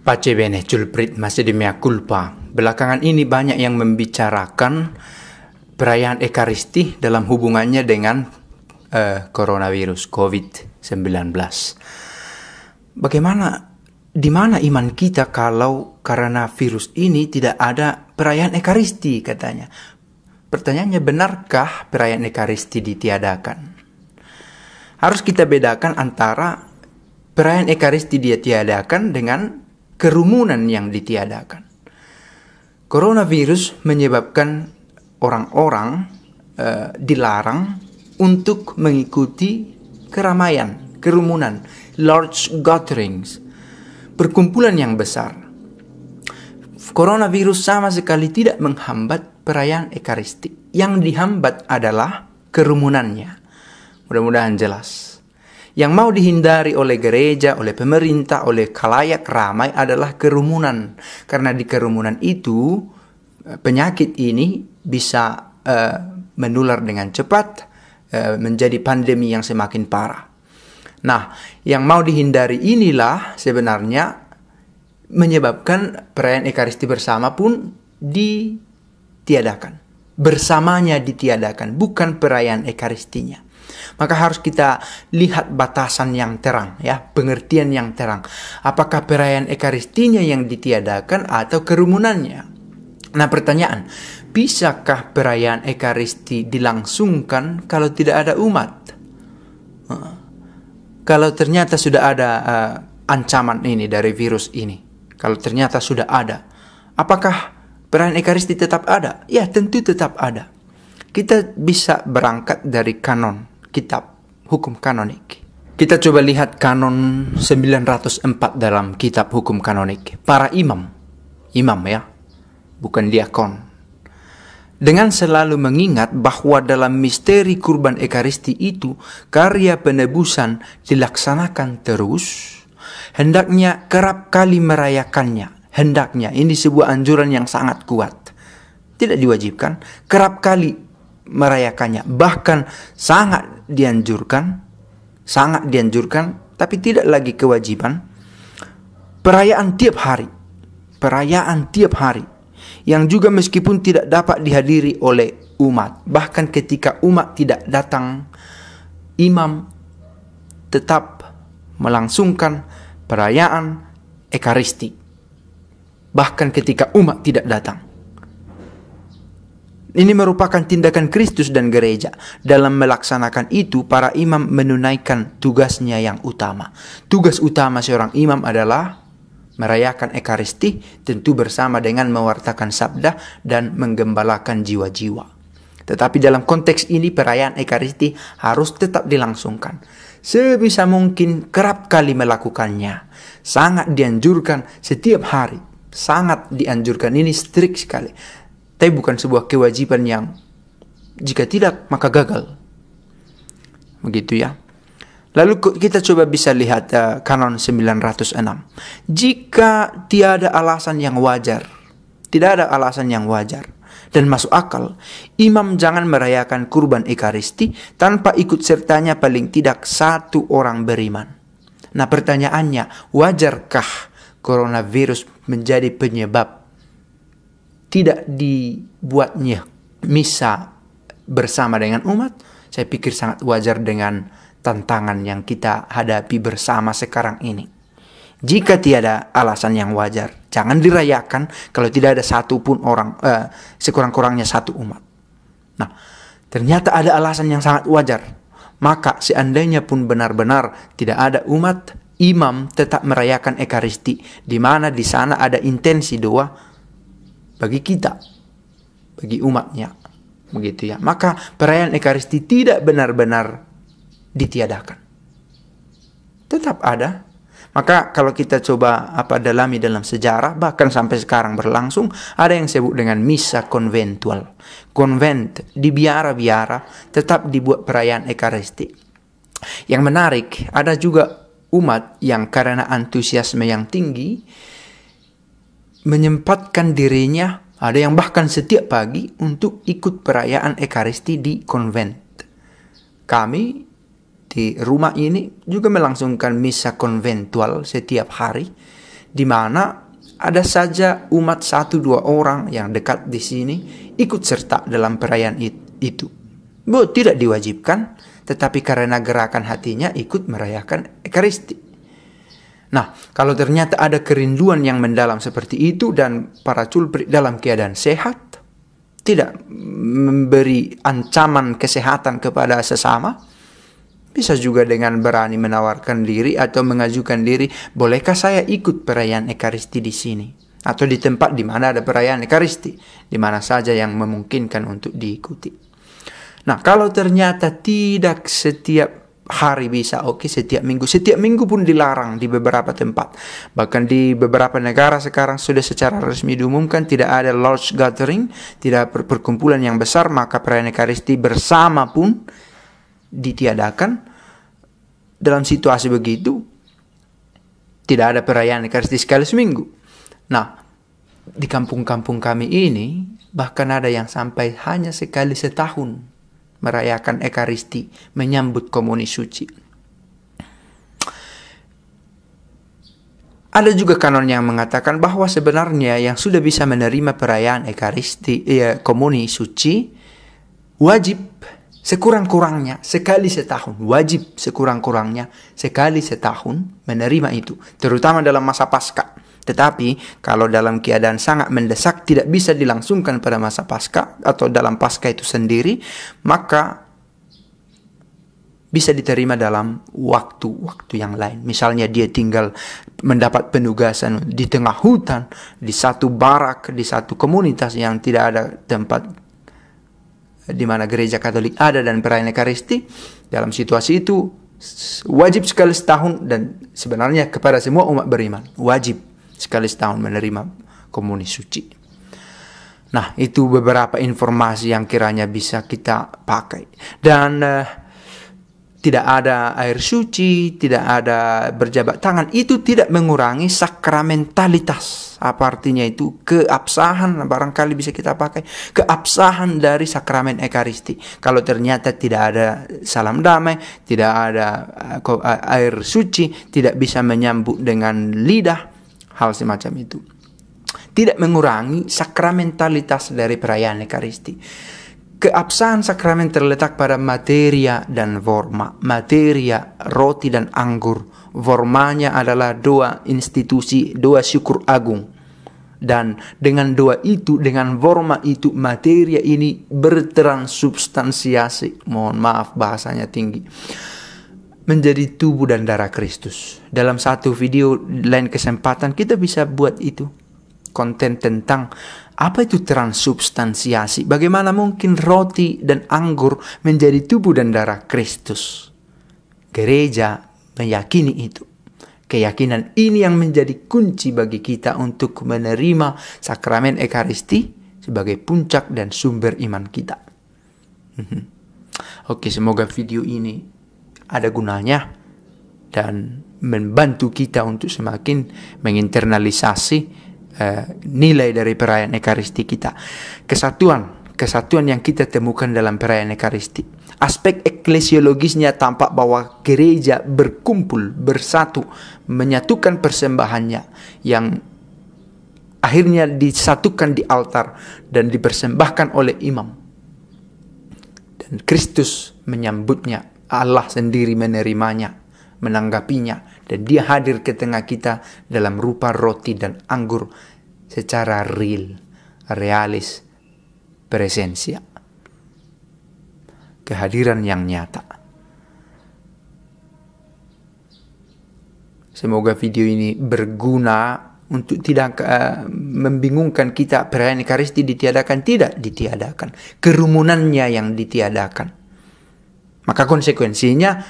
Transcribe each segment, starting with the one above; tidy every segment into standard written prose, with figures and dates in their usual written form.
Pace bene, culprit masih di mea culpa. Belakangan ini banyak yang membicarakan perayaan Ekaristi dalam hubungannya dengan coronavirus COVID-19. Di mana iman kita kalau karena virus ini tidak ada perayaan Ekaristi katanya? Pertanyaannya, benarkah perayaan Ekaristi ditiadakan? Harus kita bedakan antara perayaan Ekaristi ditiadakan dengan kerumunan yang ditiadakan. Coronavirus menyebabkan orang-orang dilarang untuk mengikuti keramaian, kerumunan, large gatherings, perkumpulan yang besar. Coronavirus sama sekali tidak menghambat perayaan Ekaristi. Yang dihambat adalah kerumunannya. Mudah-mudahan jelas. Yang mau dihindari oleh gereja, oleh pemerintah, oleh khalayak ramai adalah kerumunan. Karena di kerumunan itu penyakit ini bisa menular dengan cepat, menjadi pandemi yang semakin parah. Nah, yang mau dihindari inilah sebenarnya menyebabkan perayaan Ekaristi bersama pun ditiadakan. Bersamanya ditiadakan, bukan perayaan Ekaristinya. Maka harus kita lihat batasan yang terang, ya, pengertian yang terang. Apakah perayaan Ekaristinya yang ditiadakan atau kerumunannya? Nah, pertanyaan, bisakah perayaan Ekaristi dilangsungkan kalau tidak ada umat? Kalau ternyata sudah ada ancaman ini dari virus ini, kalau ternyata sudah ada, apakah perayaan Ekaristi tetap ada? Ya, tentu tetap ada. Kita bisa berangkat dari kanon kitab hukum kanonik. Kita coba lihat kanon 904 dalam kitab hukum kanonik. Para imam ya, bukan diakon. Dengan selalu mengingat bahwa dalam misteri kurban Ekaristi itu karya penebusan dilaksanakan terus, hendaknya kerap kali merayakannya. Hendaknya, ini sebuah anjuran yang sangat kuat. Tidak diwajibkan, kerap kali merayakannya, bahkan sangat dianjurkan, tapi tidak lagi kewajiban. Perayaan tiap hari, yang juga meskipun tidak dapat dihadiri oleh umat, bahkan ketika umat tidak datang, imam tetap melangsungkan perayaan Ekaristi, bahkan ketika umat tidak datang. Ini merupakan tindakan Kristus dan gereja. Dalam melaksanakan itu, para imam menunaikan tugasnya yang utama. Tugas utama seorang imam adalah merayakan Ekaristi, tentu bersama dengan mewartakan sabda dan menggembalakan jiwa-jiwa. Tetapi dalam konteks ini, perayaan Ekaristi harus tetap dilangsungkan. Sebisa mungkin kerap kali melakukannya. Sangat dianjurkan setiap hari. Sangat dianjurkan, ini strict sekali. Tapi bukan sebuah kewajiban yang jika tidak maka gagal. Begitu ya. Lalu kita coba bisa lihat kanon 906. Jika tiada alasan yang wajar, tidak ada alasan yang wajar dan masuk akal, imam jangan merayakan kurban Ekaristi tanpa ikut sertanya paling tidak satu orang beriman. Nah, pertanyaannya, wajarkah coronavirus menjadi penyebab tidak dibuatnya misa bersama dengan umat? Saya pikir sangat wajar dengan tantangan yang kita hadapi bersama sekarang ini. Jika tiada alasan yang wajar, jangan dirayakan kalau tidak ada satu pun orang, sekurang-kurangnya satu umat. Nah, ternyata ada alasan yang sangat wajar. Maka seandainya pun benar-benar tidak ada umat, imam tetap merayakan Ekaristi, di mana di sana ada intensi doa bagi kita, bagi umatnya, begitu ya. Maka perayaan Ekaristi tidak benar-benar ditiadakan, tetap ada. Maka kalau kita coba dalami dalam sejarah, bahkan sampai sekarang berlangsung, ada yang disebut dengan misa konventual. Konvent di biara-biara tetap dibuat perayaan Ekaristi. Yang menarik, ada juga umat yang karena antusiasme yang tinggi menyempatkan dirinya, ada yang bahkan setiap pagi untuk ikut perayaan Ekaristi di konvent. Kami di rumah ini juga melangsungkan misa konventual setiap hari di mana ada saja umat 1-2 orang yang dekat di sini ikut serta dalam perayaan itu. Tidak diwajibkan, tetapi karena gerakan hatinya ikut merayakan Ekaristi. Nah, kalau ternyata ada kerinduan yang mendalam seperti itu dan para culprit dalam keadaan sehat, tidak memberi ancaman kesehatan kepada sesama, bisa juga dengan berani menawarkan diri atau mengajukan diri, bolehkah saya ikut perayaan Ekaristi di sini? Atau di tempat di mana ada perayaan Ekaristi, di mana saja yang memungkinkan untuk diikuti. Nah, kalau ternyata tidak setiap hari bisa, setiap minggu pun dilarang di beberapa tempat. Bahkan di beberapa negara sekarang sudah secara resmi diumumkan tidak ada large gathering, tidak perkumpulan yang besar, maka perayaan Ekaristi bersama pun ditiadakan. Dalam situasi begitu, tidak ada perayaan Ekaristi sekali seminggu. Nah, di kampung-kampung kami ini bahkan ada yang sampai hanya sekali setahun merayakan Ekaristi, menyambut komuni suci. Ada juga kanon yang mengatakan bahwa sebenarnya yang sudah bisa menerima perayaan Ekaristi, komuni suci, wajib sekurang-kurangnya sekali setahun, wajib sekurang-kurangnya sekali setahun menerima itu, terutama dalam masa Paskah. Tetapi kalau dalam keadaan sangat mendesak tidak bisa dilangsungkan pada masa Paskah atau dalam Paskah itu sendiri, maka bisa diterima dalam waktu-waktu yang lain. Misalnya dia tinggal mendapat penugasan di tengah hutan, di satu barak, di satu komunitas yang tidak ada tempat di mana gereja Katolik ada dan perayaan Ekaristi. Dalam situasi itu wajib sekali setahun, dan sebenarnya kepada semua umat beriman wajib sekali setahun menerima komuni suci. Nah, itu beberapa informasi yang kiranya bisa kita pakai. Dan tidak ada air suci, tidak ada berjabat tangan, itu tidak mengurangi sakramentalitas. Apa artinya itu? Keabsahan, barangkali bisa kita pakai. Keabsahan dari sakramen Ekaristi. Kalau ternyata tidak ada salam damai, tidak ada air suci, tidak bisa menyambut dengan lidah, hal semacam itu tidak mengurangi sakramentalitas dari perayaan Ekaristi. Keabsahan sakramen terletak pada materia dan forma. Materia, roti dan anggur. Formanya adalah doa institusi, doa syukur agung. Dan dengan doa itu, dengan forma itu, materia ini bertransubstansiasi. Mohon maaf bahasanya tinggi. Menjadi tubuh dan darah Kristus. Dalam satu video lain kesempatan kita bisa buat itu. Konten tentang apa itu transubstansiasi. Bagaimana mungkin roti dan anggur menjadi tubuh dan darah Kristus. Gereja meyakini itu. Keyakinan ini yang menjadi kunci bagi kita untuk menerima sakramen Ekaristi sebagai puncak dan sumber iman kita. Oke, semoga video ini ada gunanya dan membantu kita untuk semakin menginternalisasi nilai dari perayaan Ekaristi kita. Kesatuan yang kita temukan dalam perayaan Ekaristi. Aspek eklesiologisnya tampak bahwa gereja berkumpul, bersatu, menyatukan persembahannya yang akhirnya disatukan di altar dan dipersembahkan oleh imam. Dan Kristus menyambutnya. Allah sendiri menerimanya, menanggapinya, dan dia hadir ke tengah kita dalam rupa roti dan anggur secara real, realis, presensia. Kehadiran yang nyata. Semoga video ini berguna untuk tidak membingungkan kita. Perayaan Ekaristi ditiadakan, tidak ditiadakan. Kerumunannya yang ditiadakan. Maka konsekuensinya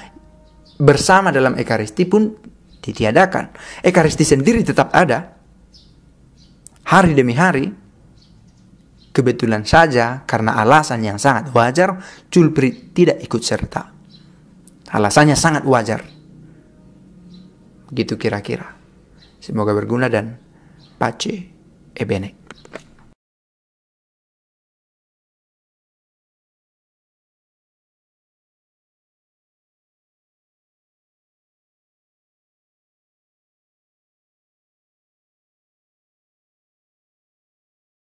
bersama dalam Ekaristi pun ditiadakan. Ekaristi sendiri tetap ada. Hari demi hari. Kebetulan saja karena alasan yang sangat wajar, culprit tidak ikut serta. Alasannya sangat wajar. Gitu kira-kira. Semoga berguna dan pace e bene.